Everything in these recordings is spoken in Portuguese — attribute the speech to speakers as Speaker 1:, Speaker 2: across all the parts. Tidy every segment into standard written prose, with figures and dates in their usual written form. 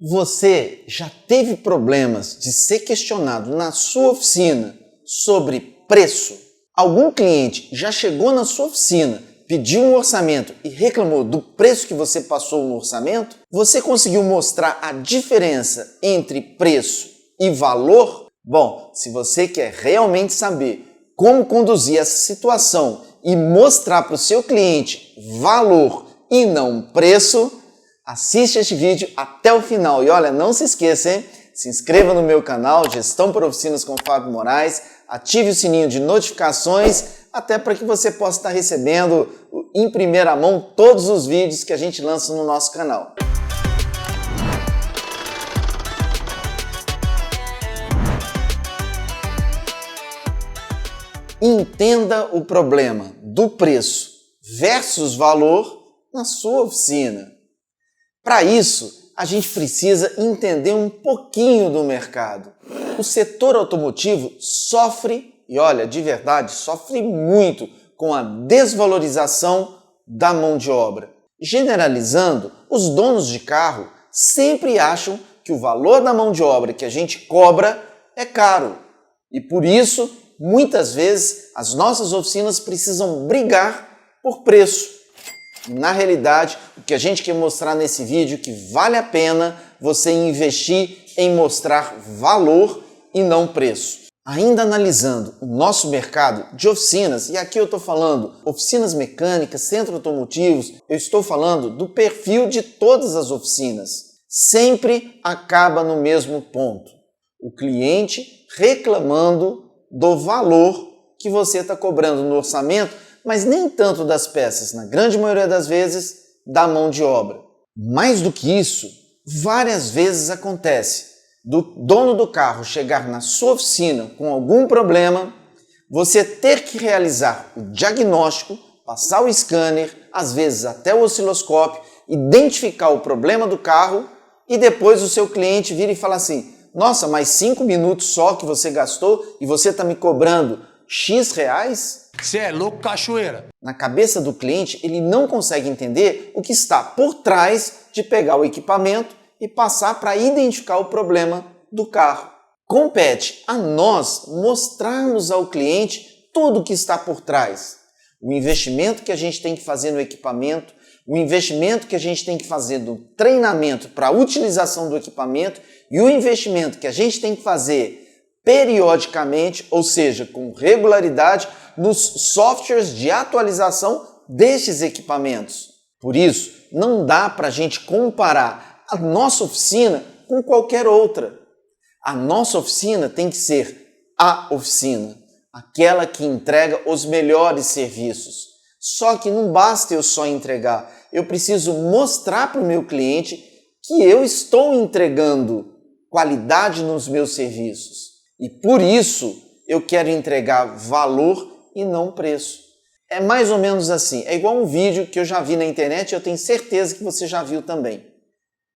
Speaker 1: Você já teve problemas de ser questionado na sua oficina sobre preço? Algum cliente já chegou na sua oficina, pediu um orçamento e reclamou do preço que você passou no orçamento? Você conseguiu mostrar a diferença entre preço e valor? Bom, se você quer realmente saber como conduzir essa situação e mostrar para o seu cliente valor e não preço, assiste este vídeo até o final e olha, não se esqueça, hein? Se inscreva no meu canal Gestão por Oficinas com Fábio Moraes, ative o sininho de notificações, até para que você possa estar recebendo em primeira mão todos os vídeos que a gente lança no nosso canal. Entenda o problema do preço versus valor na sua oficina. Para isso, a gente precisa entender um pouquinho do mercado. O setor automotivo sofre, e olha, de verdade, sofre muito com a desvalorização da mão de obra. Generalizando, os donos de carro sempre acham que o valor da mão de obra que a gente cobra é caro. E por isso, muitas vezes, as nossas oficinas precisam brigar por preço. Na realidade, o que a gente quer mostrar nesse vídeo é que vale a pena você investir em mostrar valor e não preço. Ainda analisando o nosso mercado de oficinas, e aqui eu estou falando oficinas mecânicas, centros automotivos, eu estou falando do perfil de todas as oficinas. Sempre acaba no mesmo ponto. O cliente reclamando do valor que você está cobrando no orçamento, mas nem tanto das peças, na grande maioria das vezes, da mão de obra. Mais do que isso, várias vezes acontece do dono do carro chegar na sua oficina com algum problema, você ter que realizar o diagnóstico, passar o scanner, às vezes até o osciloscópio, identificar o problema do carro e depois o seu cliente vira e fala assim: nossa, mas 5 minutos só que você gastou e você está me cobrando X reais?
Speaker 2: Você é louco, cachoeira.
Speaker 1: Na cabeça do cliente, ele não consegue entender o que está por trás de pegar o equipamento e passar para identificar o problema do carro. Compete a nós mostrarmos ao cliente tudo o que está por trás. O investimento que a gente tem que fazer no equipamento, o investimento que a gente tem que fazer no treinamento para a utilização do equipamento e o investimento que a gente tem que fazer periodicamente, ou seja, com regularidade, nos softwares de atualização destes equipamentos. Por isso, não dá para a gente comparar a nossa oficina com qualquer outra. A nossa oficina tem que ser a oficina, aquela que entrega os melhores serviços. Só que não basta eu só entregar, eu preciso mostrar para o meu cliente que eu estou entregando qualidade nos meus serviços. E por isso eu quero entregar valor e não preço. É mais ou menos assim, é igual um vídeo que eu já vi na internet e eu tenho certeza que você já viu também.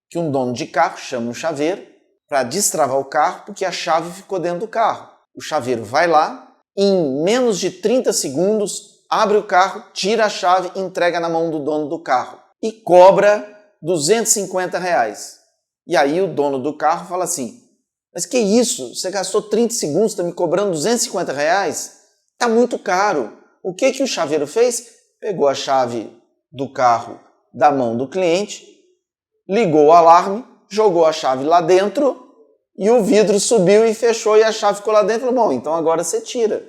Speaker 1: Que um dono de carro chama um chaveiro para destravar o carro porque a chave ficou dentro do carro. O chaveiro vai lá, em menos de 30 segundos, abre o carro, tira a chave e entrega na mão do dono do carro. E cobra R$250. E aí o dono do carro fala assim: mas que isso? Você gastou 30 segundos, está me cobrando R$250? Está muito caro. O que o chaveiro fez? Pegou a chave do carro da mão do cliente, ligou o alarme, jogou a chave lá dentro e o vidro subiu e fechou e a chave ficou lá dentro. Bom, então agora você tira.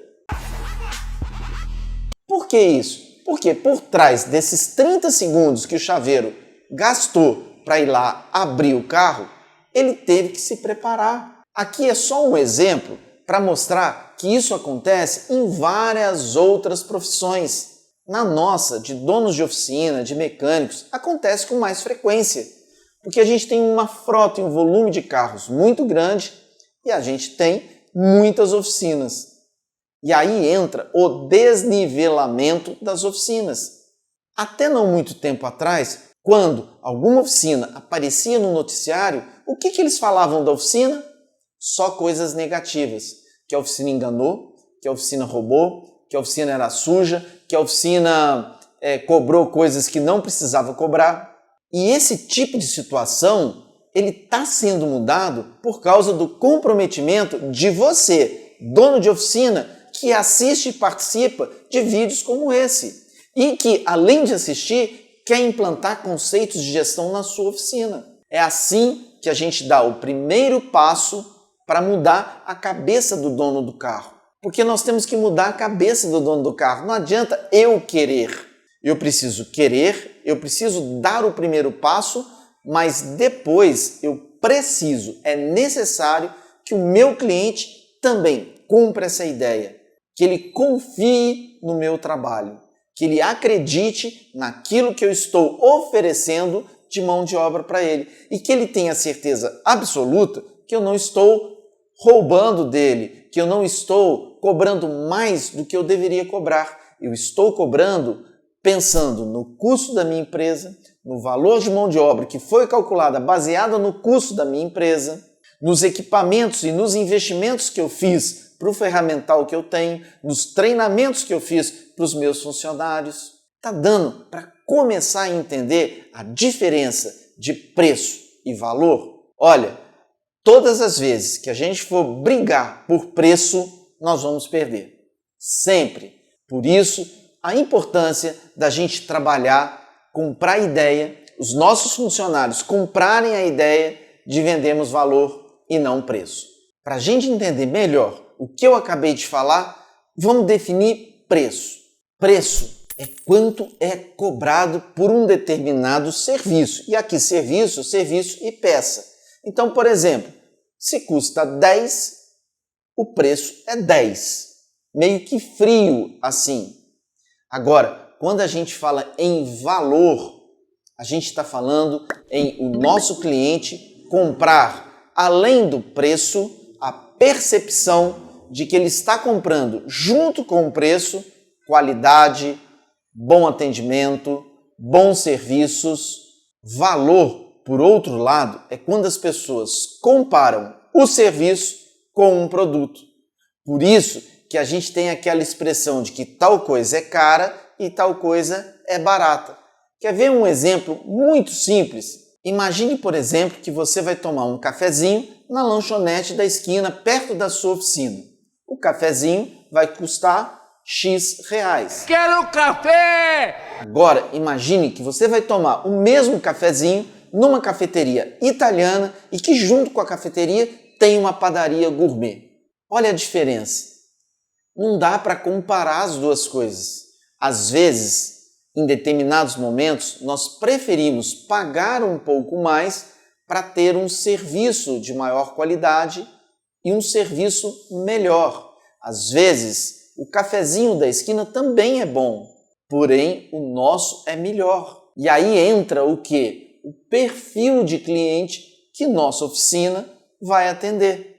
Speaker 1: Por que isso? Porque por trás desses 30 segundos que o chaveiro gastou para ir lá abrir o carro, ele teve que se preparar. Aqui é só um exemplo para mostrar que isso acontece em várias outras profissões. Na nossa, de donos de oficina, de mecânicos, acontece com mais frequência, porque a gente tem uma frota e um volume de carros muito grande e a gente tem muitas oficinas. E aí entra o desnivelamento das oficinas. Até não muito tempo atrás, quando alguma oficina aparecia no noticiário, o que eles falavam da oficina? Só coisas negativas. Que a oficina enganou, que a oficina roubou, que a oficina era suja, que a oficina cobrou coisas que não precisava cobrar. E esse tipo de situação ele está sendo mudado por causa do comprometimento de você, dono de oficina, que assiste e participa de vídeos como esse e que, além de assistir, quer implantar conceitos de gestão na sua oficina. É assim que a gente dá o primeiro passo para mudar a cabeça do dono do carro. Porque nós temos que mudar a cabeça do dono do carro. Não adianta eu querer. Eu preciso querer, eu preciso dar o primeiro passo, mas depois é necessário que o meu cliente também cumpra essa ideia, que ele confie no meu trabalho, que ele acredite naquilo que eu estou oferecendo de mão de obra para ele e que ele tenha certeza absoluta que eu não estou roubando dele, que eu não estou cobrando mais do que eu deveria cobrar. Eu estou cobrando pensando no custo da minha empresa, no valor de mão de obra que foi calculada baseada no custo da minha empresa, nos equipamentos e nos investimentos que eu fiz para o ferramental que eu tenho, nos treinamentos que eu fiz para os meus funcionários. Está dando para começar a entender a diferença de preço e valor? Olha, todas as vezes que a gente for brigar por preço, nós vamos perder. Sempre. Por isso, a importância da gente trabalhar, comprar a ideia, os nossos funcionários comprarem a ideia de vendermos valor e não preço. Para a gente entender melhor o que eu acabei de falar, vamos definir preço. Preço é quanto é cobrado por um determinado serviço. E aqui serviço e peça. Então, por exemplo, se custa 10, o preço é 10. Meio que frio assim. Agora, quando a gente fala em valor, a gente está falando em o nosso cliente comprar, além do preço, a percepção de que ele está comprando, junto com o preço, qualidade, bom atendimento, bons serviços. Valor, por outro lado, é quando as pessoas comparam o serviço com um produto. Por isso que a gente tem aquela expressão de que tal coisa é cara e tal coisa é barata. Quer ver um exemplo muito simples? Imagine, por exemplo, que você vai tomar um cafezinho na lanchonete da esquina, perto da sua oficina. O cafezinho vai custar X reais.
Speaker 2: Quero café!
Speaker 1: Agora, imagine que você vai tomar o mesmo cafezinho numa cafeteria italiana e que junto com a cafeteria tem uma padaria gourmet. Olha a diferença. Não dá para comparar as duas coisas. Às vezes, em determinados momentos, nós preferimos pagar um pouco mais para ter um serviço de maior qualidade e um serviço melhor. Às vezes, o cafezinho da esquina também é bom, porém o nosso é melhor. E aí entra o quê? O perfil de cliente que nossa oficina vai atender.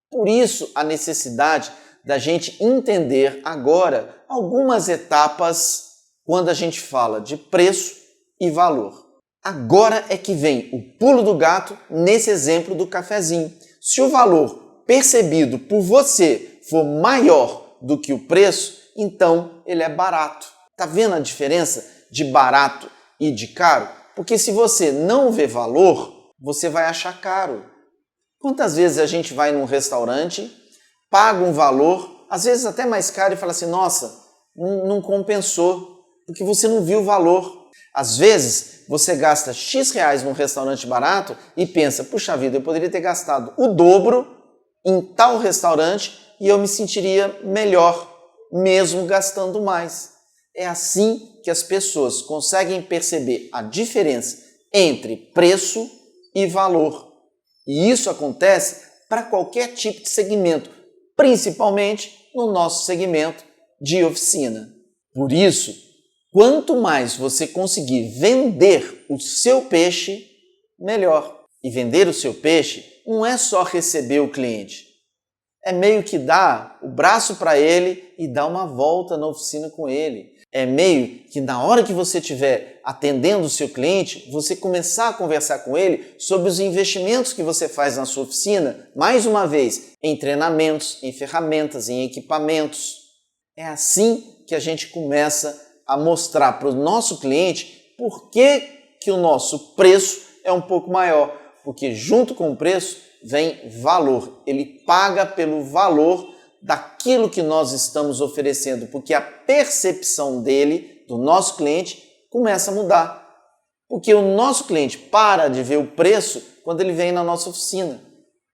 Speaker 1: Por isso, a necessidade da gente entender agora algumas etapas quando a gente fala de preço e valor. Agora é que vem o pulo do gato nesse exemplo do cafezinho. Se o valor percebido por você for maior do que o preço, então ele é barato. Tá vendo a diferença de barato e de caro? Porque se você não vê valor, você vai achar caro. Quantas vezes a gente vai num restaurante, paga um valor, às vezes até mais caro, e fala assim, nossa, não compensou, porque você não viu o valor. Às vezes você gasta X reais num restaurante barato e pensa, puxa vida, eu poderia ter gastado o dobro em tal restaurante e eu me sentiria melhor, mesmo gastando mais. É assim que as pessoas conseguem perceber a diferença entre preço e valor. E isso acontece para qualquer tipo de segmento, principalmente no nosso segmento de oficina. Por isso, quanto mais você conseguir vender o seu peixe, melhor. E vender o seu peixe não é só receber o cliente. É meio que dar o braço para ele e dar uma volta na oficina com ele. É meio que na hora que você estiver atendendo o seu cliente, você começar a conversar com ele sobre os investimentos que você faz na sua oficina, mais uma vez, em treinamentos, em ferramentas, em equipamentos. É assim que a gente começa a mostrar para o nosso cliente por que o nosso preço é um pouco maior. porque junto com o preço vem valor. Ele paga pelo valor daquilo que nós estamos oferecendo, porque a percepção dele, do nosso cliente, começa a mudar. Porque o nosso cliente para de ver o preço quando ele vem na nossa oficina.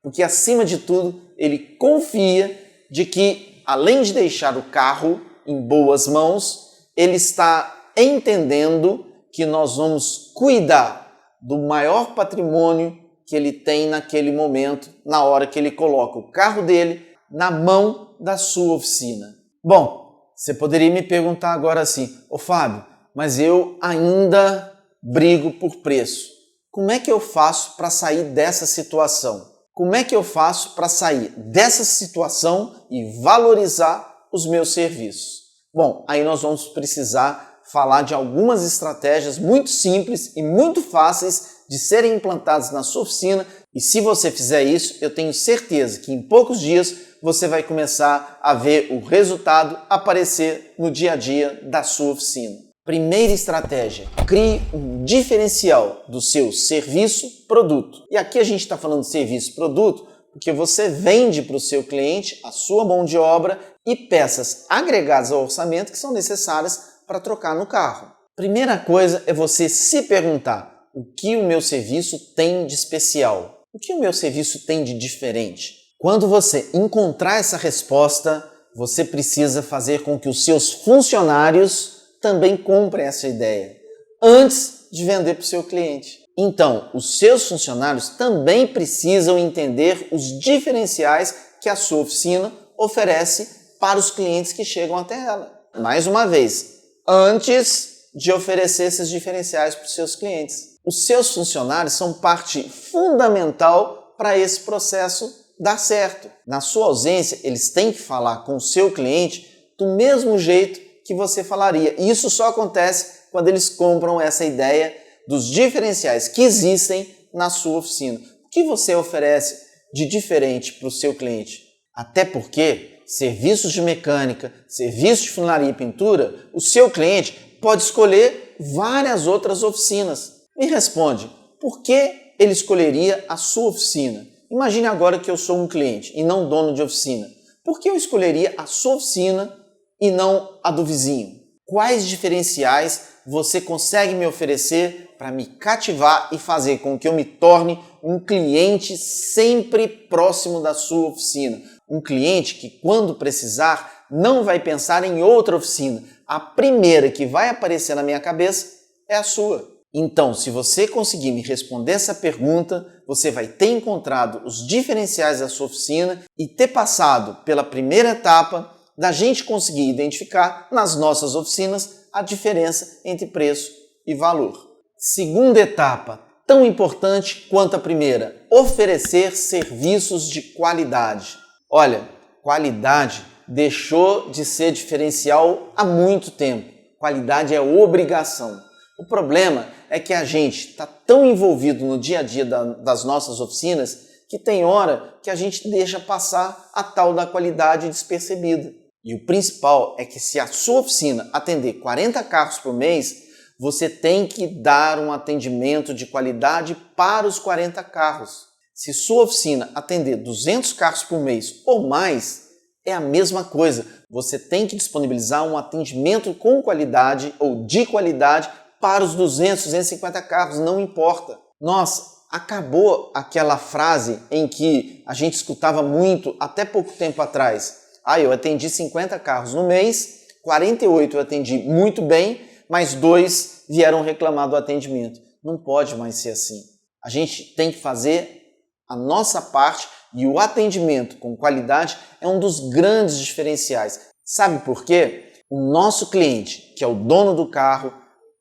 Speaker 1: Porque, acima de tudo, ele confia de que, além de deixar o carro em boas mãos, ele está entendendo que nós vamos cuidar do maior patrimônio que ele tem naquele momento, na hora que ele coloca o carro dele na mão da sua oficina. Bom, você poderia me perguntar agora assim: ô Fábio, mas eu ainda brigo por preço. Como é que eu faço para sair dessa situação? Como é que eu faço para sair dessa situação e valorizar os meus serviços? Bom, aí nós vamos precisar falar de algumas estratégias muito simples e muito fáceis de serem implantadas na sua oficina, e se você fizer isso, eu tenho certeza que em poucos dias você vai começar a ver o resultado aparecer no dia a dia da sua oficina. Primeira estratégia: crie um diferencial do seu serviço-produto. E aqui a gente está falando de serviço-produto porque você vende para o seu cliente a sua mão de obra e peças agregadas ao orçamento que são necessárias para trocar no carro. Primeira coisa é você se perguntar: o que o meu serviço tem de especial? O que o meu serviço tem de diferente? Quando você encontrar essa resposta, você precisa fazer com que os seus funcionários também comprem essa ideia antes de vender para o seu cliente. Então, os seus funcionários também precisam entender os diferenciais que a sua oficina oferece para os clientes que chegam até ela. Mais uma vez, antes de oferecer esses diferenciais para os seus clientes. Os seus funcionários são parte fundamental para esse processo dar certo. Na sua ausência, eles têm que falar com o seu cliente do mesmo jeito que você falaria. E isso só acontece quando eles compram essa ideia dos diferenciais que existem na sua oficina. O que você oferece de diferente para o seu cliente? Até porque serviços de mecânica, serviços de funilaria e pintura, o seu cliente pode escolher várias outras oficinas. Me responde, por que ele escolheria a sua oficina? Imagine agora que eu sou um cliente e não dono de oficina. Por que eu escolheria a sua oficina e não a do vizinho? Quais diferenciais você consegue me oferecer para me cativar e fazer com que eu me torne um cliente sempre próximo da sua oficina? Um cliente que, quando precisar, não vai pensar em outra oficina. A primeira que vai aparecer na minha cabeça é a sua. Então, se você conseguir me responder essa pergunta, você vai ter encontrado os diferenciais da sua oficina e ter passado pela primeira etapa da gente conseguir identificar nas nossas oficinas a diferença entre preço e valor. Segunda etapa, tão importante quanto a primeira: oferecer serviços de qualidade. Olha, qualidade deixou de ser diferencial há muito tempo. Qualidade é obrigação. O problema é que a gente está tão envolvido no dia a dia das nossas oficinas que tem hora que a gente deixa passar a tal da qualidade despercebida. E o principal é que, se a sua oficina atender 40 carros por mês, você tem que dar um atendimento de qualidade para os 40 carros. Se sua oficina atender 200 carros por mês ou mais, é a mesma coisa. Você tem que disponibilizar um atendimento com qualidade ou de qualidade para os 200, 250 carros, não importa. Nossa, acabou aquela frase em que a gente escutava muito até pouco tempo atrás. Eu atendi 50 carros no mês, 48 eu atendi muito bem, mas 2 vieram reclamar do atendimento. Não pode mais ser assim. A gente tem que fazer a nossa parte e o atendimento com qualidade é um dos grandes diferenciais. Sabe por quê? O nosso cliente, que é o dono do carro,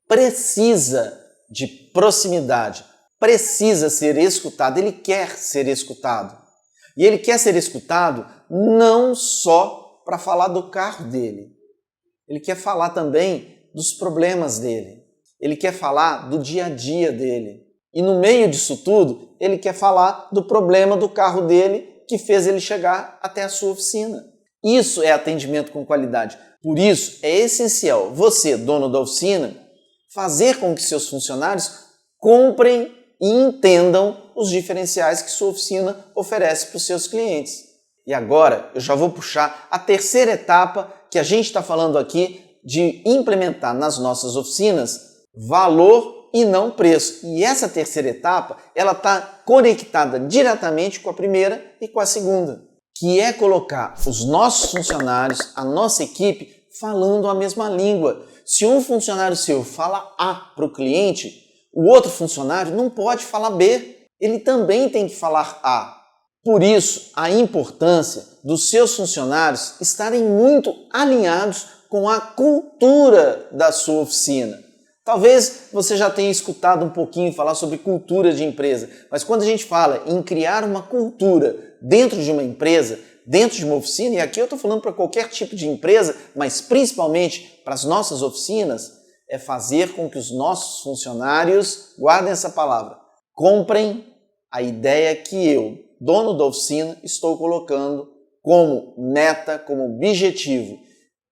Speaker 1: precisa de proximidade, precisa ser escutado, ele quer ser escutado. E ele quer ser escutado não só para falar do carro dele, ele quer falar também dos problemas dele, ele quer falar do dia a dia dele. E no meio disso tudo, ele quer falar do problema do carro dele que fez ele chegar até a sua oficina. Isso é atendimento com qualidade. Por isso, é essencial você, dono da oficina, fazer com que seus funcionários comprem e entendam os diferenciais que sua oficina oferece para os seus clientes. E agora eu já vou puxar a terceira etapa que a gente está falando aqui de implementar nas nossas oficinas valor e não preço. E essa terceira etapa, ela está conectada diretamente com a primeira e com a segunda, que é colocar os nossos funcionários, a nossa equipe, falando a mesma língua. Se um funcionário seu fala A para o cliente, o outro funcionário não pode falar B. Ele também tem que falar A. Por isso, a importância dos seus funcionários estarem muito alinhados com a cultura da sua oficina. Talvez você já tenha escutado um pouquinho falar sobre cultura de empresa, mas quando a gente fala em criar uma cultura dentro de uma empresa, dentro de uma oficina, e aqui eu estou falando para qualquer tipo de empresa, mas principalmente para as nossas oficinas, é fazer com que os nossos funcionários, guardem essa palavra, comprem a ideia que eu, dono da oficina, estou colocando como meta, como objetivo,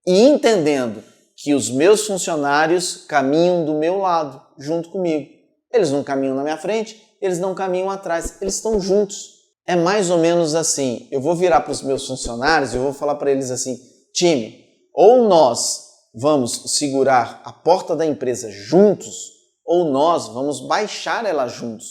Speaker 1: e entendendo que os meus funcionários caminham do meu lado, junto comigo. Eles não caminham na minha frente, eles não caminham atrás, eles estão juntos. É mais ou menos assim, eu vou virar para os meus funcionários e eu vou falar para eles assim, time, ou nós vamos segurar a porta da empresa juntos, ou nós vamos baixar ela juntos.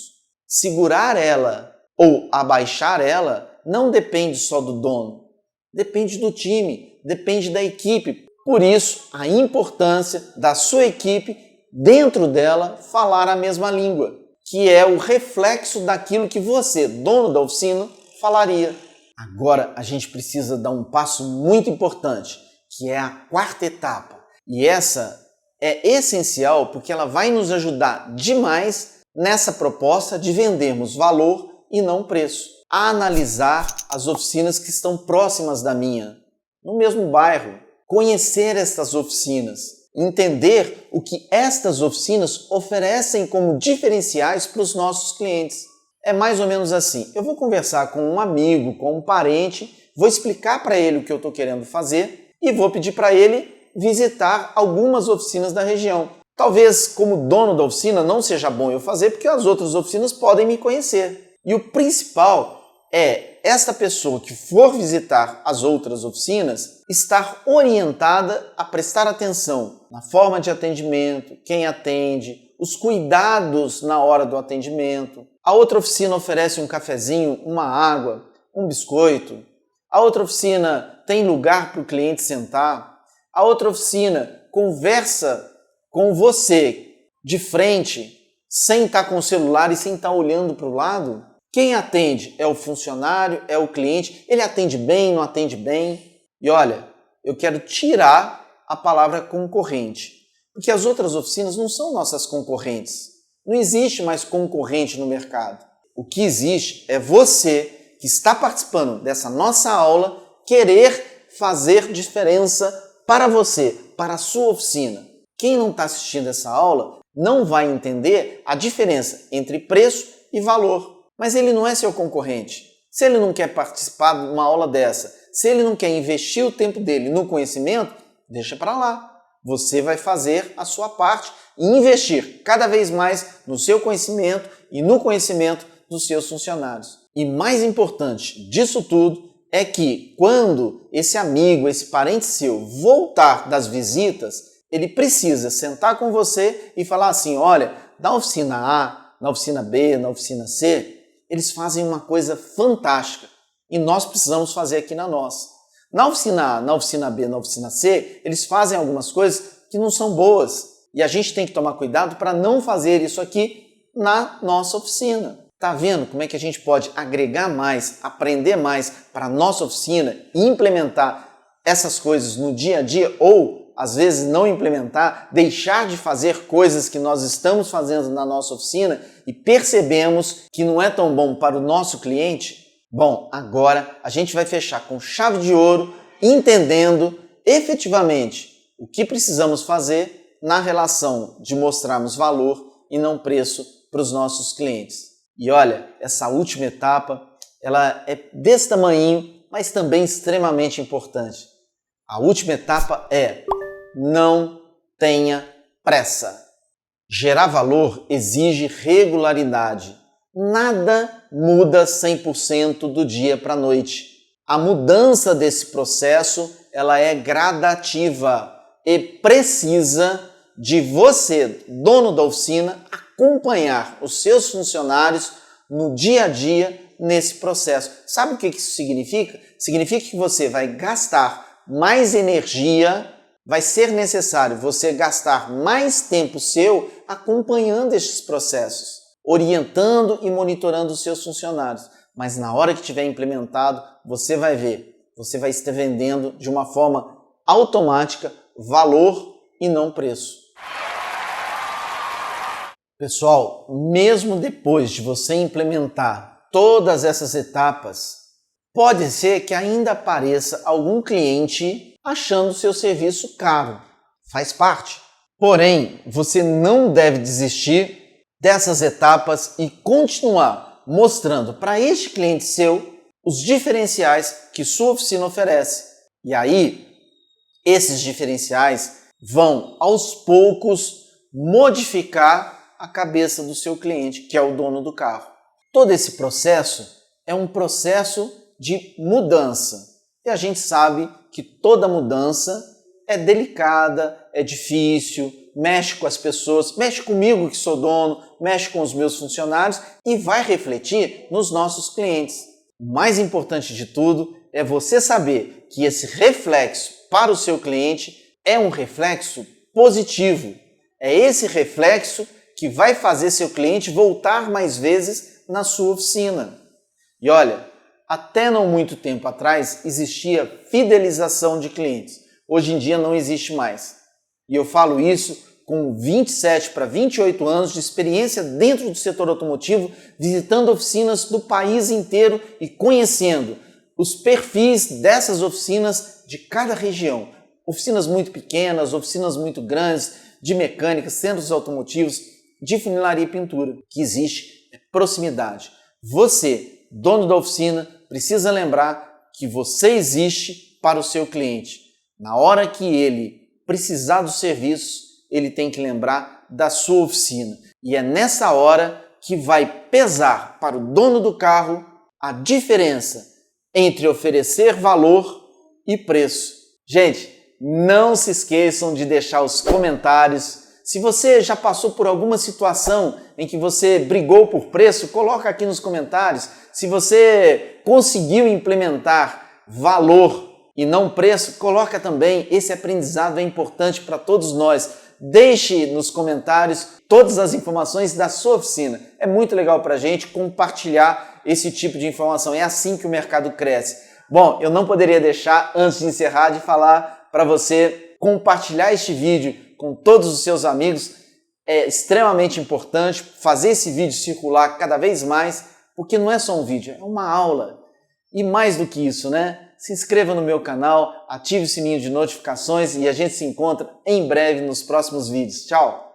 Speaker 1: Segurar ela ou abaixar ela não depende só do dono, depende do time, depende da equipe. Por isso, a importância da sua equipe, dentro dela, falar a mesma língua, que é o reflexo daquilo que você, dono da oficina, falaria. Agora, a gente precisa dar um passo muito importante, que é a quarta etapa. E essa é essencial porque ela vai nos ajudar demais nessa proposta de vendermos valor e não preço. A analisar as oficinas que estão próximas da minha, no mesmo bairro. Conhecer estas oficinas, entender o que estas oficinas oferecem como diferenciais para os nossos clientes. É mais ou menos assim, eu vou conversar com um amigo, com um parente, vou explicar para ele o que eu estou querendo fazer e vou pedir para ele visitar algumas oficinas da região. Talvez como dono da oficina não seja bom eu fazer porque as outras oficinas podem me conhecer. E o principal é esta pessoa que for visitar as outras oficinas estar orientada a prestar atenção na forma de atendimento, quem atende, os cuidados na hora do atendimento. A outra oficina oferece um cafezinho, uma água, um biscoito. A outra oficina tem lugar para o cliente sentar. A outra oficina conversa com você de frente, sem estar com o celular e sem estar olhando para o lado. Quem atende é o funcionário, é o cliente, ele atende bem, não atende bem. E olha, eu quero tirar a palavra concorrente, porque as outras oficinas não são nossas concorrentes. Não existe mais concorrente no mercado. O que existe é você que está participando dessa nossa aula querer fazer diferença para você, para a sua oficina. Quem não está assistindo essa aula não vai entender a diferença entre preço e valor. Mas ele não é seu concorrente. Se ele não quer participar de uma aula dessa, se ele não quer investir o tempo dele no conhecimento, deixa para lá. Você vai fazer a sua parte e investir cada vez mais no seu conhecimento e no conhecimento dos seus funcionários. E mais importante disso tudo é que quando esse amigo, esse parente seu voltar das visitas, ele precisa sentar com você e falar assim, olha, na oficina A, na oficina B, na oficina C, eles fazem uma coisa fantástica e nós precisamos fazer aqui na nossa. Na oficina A, na oficina B, na oficina C, eles fazem algumas coisas que não são boas e a gente tem que tomar cuidado para não fazer isso aqui na nossa oficina. Tá vendo como é que a gente pode agregar mais, aprender mais para a nossa oficina e implementar essas coisas no dia a dia ou às vezes não implementar, deixar de fazer coisas que nós estamos fazendo na nossa oficina e percebemos que não é tão bom para o nosso cliente? Bom, agora a gente vai fechar com chave de ouro, entendendo efetivamente o que precisamos fazer na relação de mostrarmos valor e não preço para os nossos clientes. E olha, essa última etapa, ela é desse tamanho, mas também extremamente importante. A última etapa é: não tenha pressa. Gerar valor exige regularidade. Nada muda 100% do dia para a noite. A mudança desse processo, ela é gradativa e precisa de você, dono da oficina, acompanhar os seus funcionários no dia a dia nesse processo. Sabe o que isso significa? Significa que você vai gastar mais energia, vai ser necessário você gastar mais tempo seu acompanhando estes processos, orientando e monitorando os seus funcionários. Mas na hora que tiver implementado, você vai ver, você vai estar vendendo de uma forma automática valor e não preço. Pessoal, mesmo depois de você implementar todas essas etapas, pode ser que ainda apareça algum cliente achando o seu serviço caro. Faz parte. Porém, você não deve desistir dessas etapas e continuar mostrando para este cliente seu os diferenciais que sua oficina oferece. E aí, esses diferenciais vão aos poucos modificar a cabeça do seu cliente, que é o dono do carro. Todo esse processo é um processo de mudança. E a gente sabe que toda mudança é delicada, é difícil, mexe com as pessoas, mexe comigo que sou dono, mexe com os meus funcionários e vai refletir nos nossos clientes. O mais importante de tudo é você saber que esse reflexo para o seu cliente é um reflexo positivo. É esse reflexo que vai fazer seu cliente voltar mais vezes na sua oficina. E olha, até não muito tempo atrás existia fidelização de clientes. Hoje em dia não existe mais. E eu falo isso com 27 para 28 anos de experiência dentro do setor automotivo, visitando oficinas do país inteiro e conhecendo os perfis dessas oficinas de cada região. Oficinas muito pequenas, oficinas muito grandes, de mecânica, centros automotivos, de funilaria e pintura. O que existe é proximidade. Você, dono da oficina, precisa lembrar que você existe para o seu cliente. Na hora que ele precisar do serviço, ele tem que lembrar da sua oficina. E é nessa hora que vai pesar para o dono do carro a diferença entre oferecer valor e preço. Gente, não se esqueçam de deixar os comentários. Se você já passou por alguma situação em que você brigou por preço, coloca aqui nos comentários. Se você conseguiu implementar valor e não preço, coloca também. Esse aprendizado é importante para todos nós. Deixe nos comentários todas as informações da sua oficina. É muito legal para a gente compartilhar esse tipo de informação. É assim que o mercado cresce. Bom, eu não poderia deixar, antes de encerrar, de falar para você compartilhar este vídeo com todos os seus amigos. É extremamente importante fazer esse vídeo circular cada vez mais, porque não é só um vídeo, é uma aula. E mais do que isso, né? Se inscreva no meu canal, ative o sininho de notificações e a gente se encontra em breve nos próximos vídeos. Tchau!